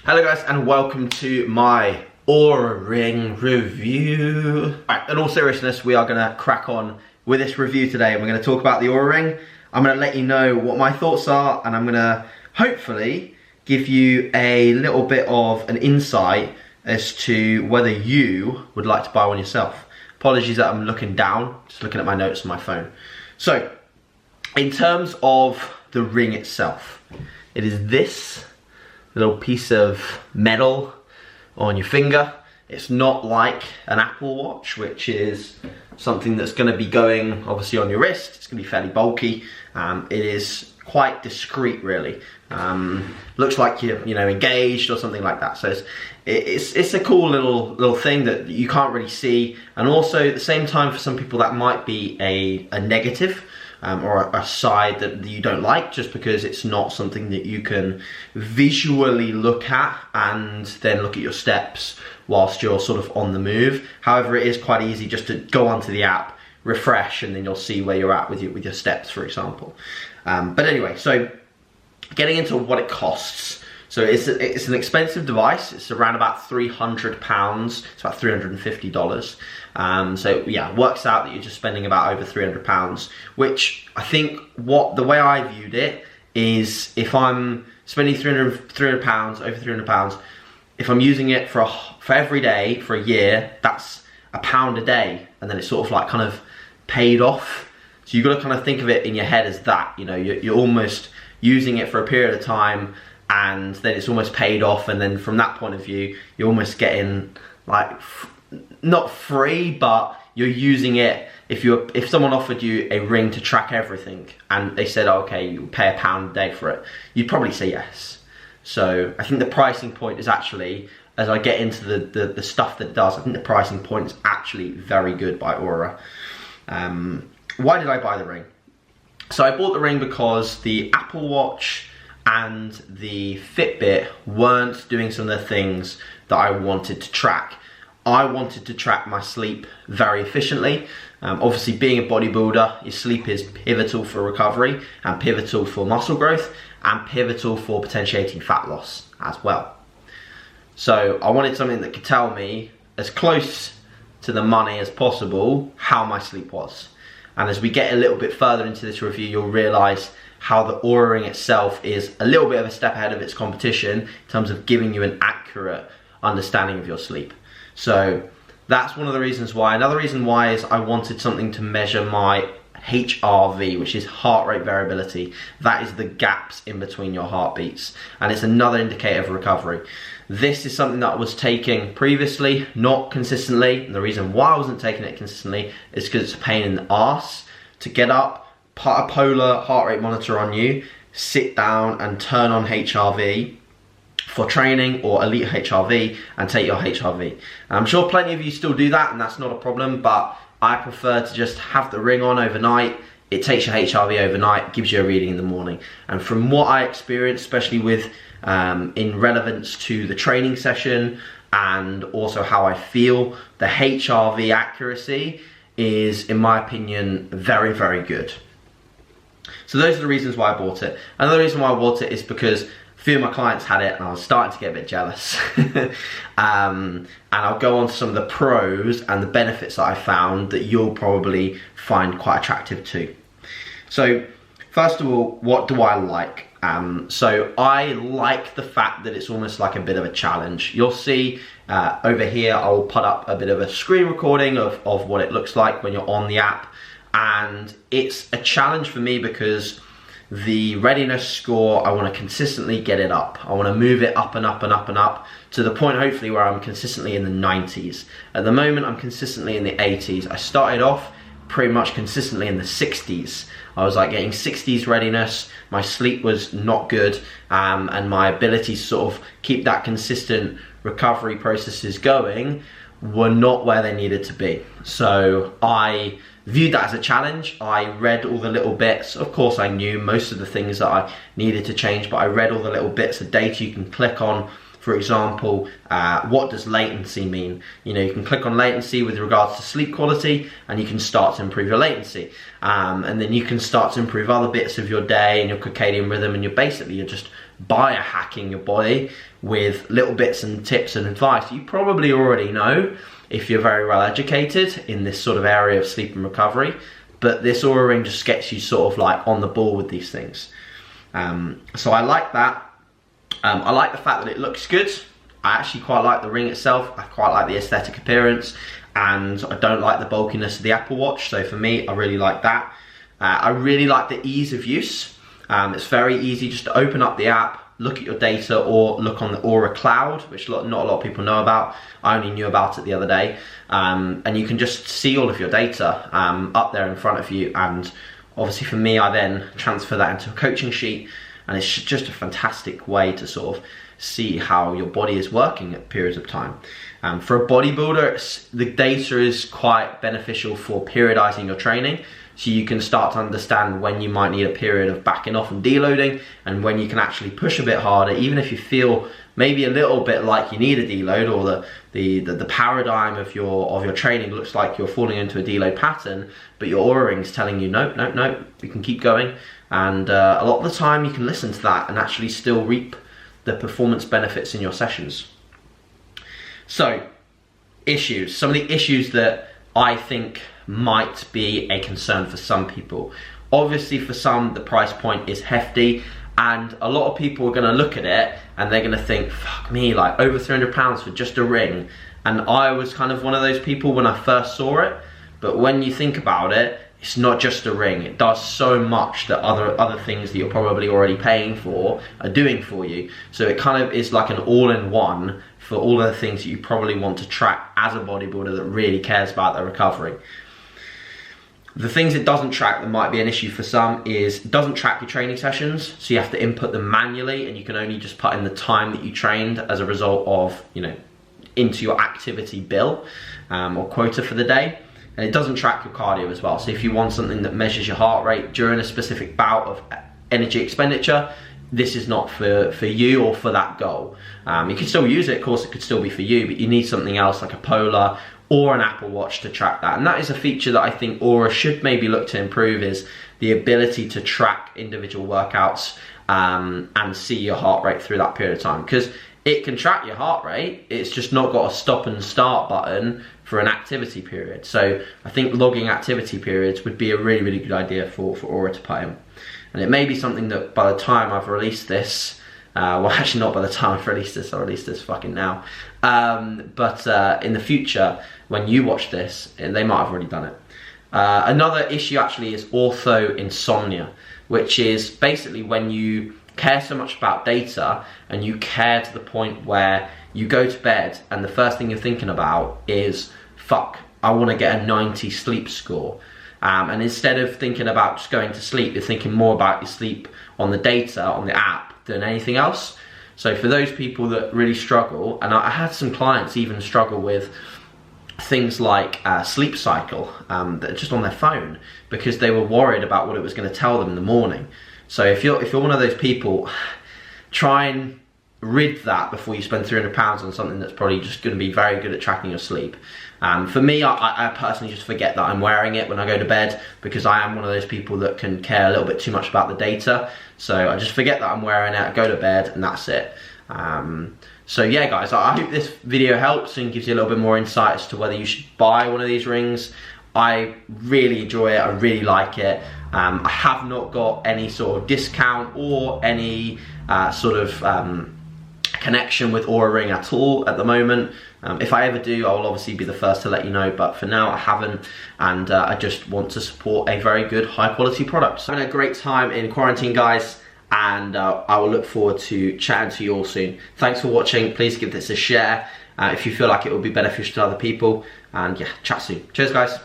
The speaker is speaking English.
Hello guys and welcome to my OURA ring review. Right, in all seriousness, we are going to crack on with this review today and we're going to talk about the OURA ring. I'm going to let you know what my thoughts are and I'm going to hopefully give you a little bit of an insight as to whether you would like to buy one yourself. Apologies that I'm looking down, just looking at my notes on my phone. So, in terms of the ring itself, it is this little piece of metal on your finger. It's not like an Apple Watch, which is something that's going to be going obviously on your wrist. It's going to be fairly bulky. It is quite discreet, really. Looks like you're engaged or something like that. So it's a cool little thing that you can't really see, and also at the same time, for some people that might be a negative. Or a side that you don't like, just because it's not something that you can visually look at and then look at your steps whilst you're sort of on the move. However, it is quite easy just to go onto the app, refresh, and then you'll see where you're at with your steps, for example. But anyway, so getting into what it costs. So it's an expensive device. It's around about £300. It's about $350. So yeah, it works out that you're just spending about over £300, which I think the way I viewed it is, if I'm spending £300, over £300, if I'm using it for every day for a year, that's £1 a day, and then it's sort of like kind of paid off. So you've got to kind of think of it in your head as that, you're almost using it for a period of time, and then it's almost paid off, and then from that point of view, you're almost getting like, not free, but you're using it. If someone offered you a ring to track everything and they said, oh, okay, you pay £1 a day for it, you'd probably say yes. So I think the pricing point is actually, as I get into the stuff that it does, I think the pricing point is actually very good by OURA. Why did I buy the ring? So I bought the ring because the Apple Watch and the Fitbit weren't doing some of the things that I wanted to track. I wanted to track my sleep very efficiently. Obviously, being a bodybuilder, your sleep is pivotal for recovery and pivotal for muscle growth and pivotal for potentiating fat loss as well. So I wanted something that could tell me, as close to the money as possible, how my sleep was. And as we get a little bit further into this review, you'll realize how the OURA ring itself is a little bit of a step ahead of its competition in terms of giving you an accurate understanding of your sleep. So that's one of the reasons why. Another reason why is I wanted something to measure my HRV, which is heart rate variability. That is the gaps in between your heartbeats, and it's another indicator of recovery. This is something that I was taking previously, not consistently, and the reason why I wasn't taking it consistently is because it's a pain in the arse to get up, put a polar heart rate monitor on you, sit down and turn on HRV for training or elite HRV and take your HRV. And I'm sure plenty of you still do that, and that's not a problem, but I prefer to just have the ring on overnight. It takes your HRV overnight, gives you a reading in the morning. And from what I experienced, especially with in relevance to the training session and also how I feel, the HRV accuracy is, in my opinion, very, very good. So those are the reasons why I bought it. Another reason why I bought it is because a few of my clients had it and I was starting to get a bit jealous. And I'll go on to some of the pros and the benefits that I found that you'll probably find quite attractive too. So first of all, what do I like? So I like the fact that it's almost like a bit of a challenge. You'll see over here, I'll put up a bit of a screen recording of what it looks like when you're on the app. And it's a challenge for me because the readiness score, I want to consistently get it up. I want to move it up and up and up and up to the point hopefully where I'm consistently in the 90s. At the moment I'm consistently in the 80s. I started off pretty much consistently in the 60s. I was like getting 60s readiness. My sleep was not good, and my ability to sort of keep that consistent recovery processes going were not where they needed to be. So I viewed that as a challenge. I read all the little bits. Of course I knew most of the things that I needed to change, but I read all the little bits of data you can click on. For example, what does latency mean? You know, you can click on latency with regards to sleep quality and you can start to improve your latency. And then you can start to improve other bits of your day and your circadian rhythm, and you're just biohacking your body with little bits and tips and advice you probably already know if you're very well educated in this sort of area of sleep and recovery. But this OURA ring just gets you sort of like on the ball with these things. So I like that. I like the fact that it looks good. I actually quite like the ring itself. I quite like the aesthetic appearance, and I don't like the bulkiness of the Apple Watch. So for me, I really like that. I really like the ease of use. It's very easy just to open up the app, look at your data, or look on the OURA cloud, which not a lot of people know about. I only knew about it the other day. And you can just see all of your data up there in front of you. And obviously for me, I then transfer that into a coaching sheet, and it's just a fantastic way to sort of see how your body is working at periods of time. For a bodybuilder, the data is quite beneficial for periodizing your training. So you can start to understand when you might need a period of backing off and deloading, and when you can actually push a bit harder, even if you feel maybe a little bit like you need a deload, or the paradigm of your training looks like you're falling into a deload pattern, but your OURA ring's telling you nope, nope, nope, you can keep going. And a lot of the time you can listen to that and actually still reap the performance benefits in your sessions. So, issues. Some of the issues that I think might be a concern for some people. Obviously for some, the price point is hefty, and a lot of people are gonna look at it and they're gonna think, fuck me, like over £300 for just a ring. And I was kind of one of those people when I first saw it, but when you think about it, it's not just a ring. It does so much that other things that you're probably already paying for are doing for you. So it kind of is like an all-in-one for all of the things that you probably want to track as a bodybuilder that really cares about their recovery. The things it doesn't track that might be an issue for some is it doesn't track your training sessions, so you have to input them manually, and you can only just put in the time that you trained as a result of, you know, into your activity bill or quota for the day. And it doesn't track your cardio as well. So if you want something that measures your heart rate during a specific bout of energy expenditure, this is not for you or for that goal. You can still use it, of course it could still be for you, but you need something else like a Polar or an Apple Watch to track that. And that is a feature that I think OURA should maybe look to improve, is the ability to track individual workouts and see your heart rate through that period of time. Because it can track your heart rate, it's just not got a stop and start button for an activity period. So I think logging activity periods would be a really, really good idea for OURA to put in. And it may be something that by the time I've released this, well actually not by the time I've released this, I'll release this fucking now. But in the future, when you watch this, they might have already done it. Another issue actually is ortho insomnia, which is basically when you care so much about data and you care to the point where you go to bed and the first thing you're thinking about is, fuck, I want to get a 90 sleep score. And instead of thinking about just going to sleep, you're thinking more about your sleep on the data, on the app, than anything else. So for those people that really struggle, and I had some clients even struggle with things like sleep cycle that are just on their phone because they were worried about what it was going to tell them in the morning. So if you're one of those people, try and rid that before you spend £300 on something that's probably just going to be very good at tracking your sleep. For me, I personally just forget that I'm wearing it when I go to bed, because I am one of those people that can care a little bit too much about the data. So I just forget that I'm wearing it, I go to bed, and that's it. So yeah guys, I hope this video helps and gives you a little bit more insight as to whether you should buy one of these rings. I really enjoy it, I really like it. I have not got any sort of discount or any sort of connection with OURA ring at all at the moment. If I ever do, I will obviously be the first to let you know, but for now I haven't, and I just want to support a very good high quality product. So I had a great time in quarantine guys, and I will look forward to chatting to you all soon. Thanks for watching, please give this a share if you feel like it will be beneficial to other people, and yeah, chat soon. Cheers guys.